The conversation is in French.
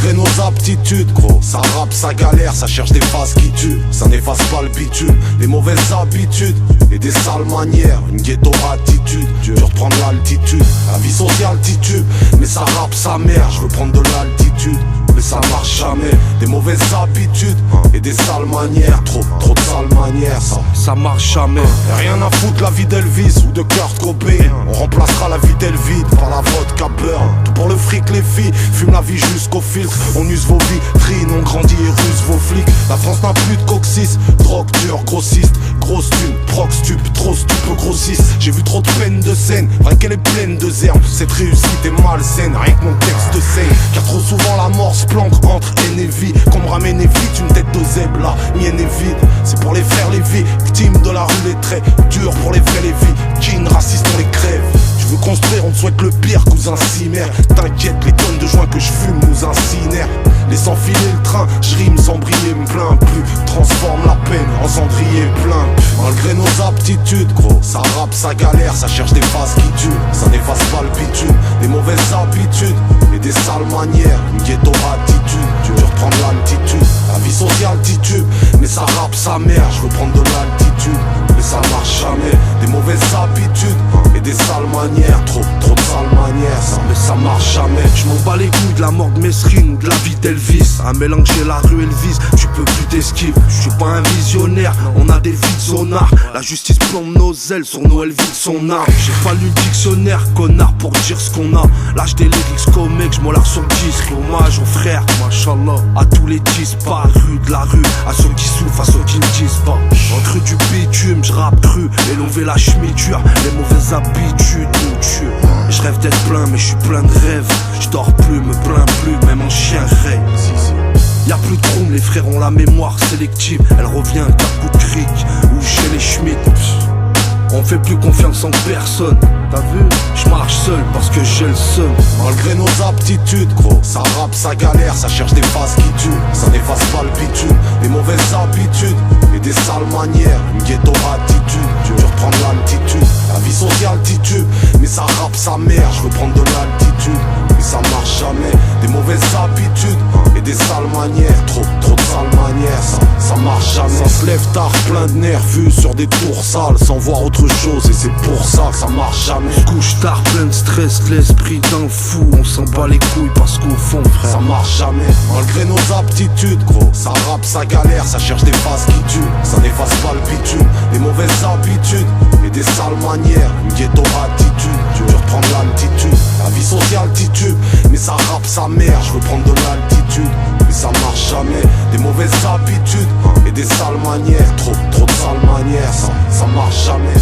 Malgré nos aptitudes, gros, ça rappe, ça galère, ça cherche des phases qui tuent. Ça n'efface pas le bitume, les mauvaises habitudes et des sales manières, une ghetto attitude. Dur de prendre l'altitude, la vie sociale titube, mais ça rappe sa mère. Je veux prendre de l'altitude, mais ça marche jamais. Des mauvaises habitudes et des sales manières, trop de sales manières, ça marche jamais. Y'a rien à foutre la vie d'Elvis ou de Kurt Cobain. On remplacera la vie d'Elvide par la vodka beurre. Tout pour le fric, les filles fument la vie jusqu'au filtre. On use vos vitrines, on grandit et ruse vos flics. La France n'a plus de coccyx, drogue dure, grossiste, grosse thune, prox stup, trop stup, grossiste. J'ai vu trop de peine de scène, vrai qu'elle est pleine de zerbe. Cette réussite est malsaine, rien que mon texte de scène. Car trop souvent la mort se planque entre haine et vie. Qu'on me ramène vite une tête de zèbre, la mienne est vide. C'est pour les frères, les victimes de la rue, les traits durs pour les vrais, les vikings, racistes, on les crève. Je veux construire, on te souhaite le pire, cousin cimaire. T'inquiète, les tonnes de joints que je fume nous incinèrent. Laisse enfiler le train, je rime sans briller, me plains plus. Transforme la peine en cendrier plein. Malgré nos aptitudes, gros, ça rappe, ça galère, ça cherche des phases qui tuent. Ça n'efface pas le bitume, des mauvaises habitudes et des sales manières, une ghetto attitude. Tu veux reprendre l'altitude, la vie sociale titube, mais ça rappe sa mère. Je veux prendre de l'altitude, mais ça marche jamais. Des mauvaises habitudes et des sales manières, trop de sales manières, mais ça marche jamais. Je m'en bats les couilles de la mort de Mesrine, de la vie d'Elvis. Un mélange de la rue Elvis, tu peux plus t'esquiver. Je suis pas un visionnaire, on a des vies de sonar. La justice plombe nos ailes, sur nous elle vide son art. J'ai pas lu le dictionnaire, connard, pour dire ce qu'on a. Lâche des lyrics comme mec, je m'en sur le disque. Hommage aux frères, machallah, à tous les disparus de la rue, à ceux qui souffrent, à ceux qui ne disent pas. Entre du bitume, je rappe cru, élever la chemiture, les mauvaises habitudes nous tuent. Je rêve d'être plein, mais je suis plein de rêves. Je dors plus, me plains plus, même en chien raye. Y'a plus de chrome, les frères ont la mémoire sélective. Elle revient qu'à coup de cric ou chez les Schmitt. On fait plus confiance en personne. T'as vu? Je marche seul parce que j'ai le seum. Malgré nos aptitudes, gros, ça rappe, ça galère, ça cherche des phases qui tuent. Ça n'efface pas le bitume, les mauvaises habitudes et des sales manières, une ghetto attitude. Tu veux reprendre l'altitude, la vie sociale titube, mais ça rappe sa mère. Je veux prendre de l'altitude, mais ça marche jamais. Des mauvaises habitudes et des sales manières, trop de sales manières, ça marche jamais. Ça se lève tard, plein de nerveux sur des tours sales, sans voir autre chose, et c'est pour ça que ça marche jamais. Couche tard, plein de stress, l'esprit d'un fou. On s'en bat les couilles parce qu'au fond, frère, ça marche jamais. Malgré nos aptitudes, gros, ça rappe, ça galère, ça cherche des phases qui tuent. Ça n'efface pas le bitume, les mauvaises habitudes et des sales manières, une ghetto attitude. Tu veux reprendre l'altitude, la vie sociale titube, mais ça rappe sa mère. Je veux prendre de l'altitude, mais ça marche jamais. Des mauvaises habitudes et des sales manières, trop de sales manières, ça marche jamais.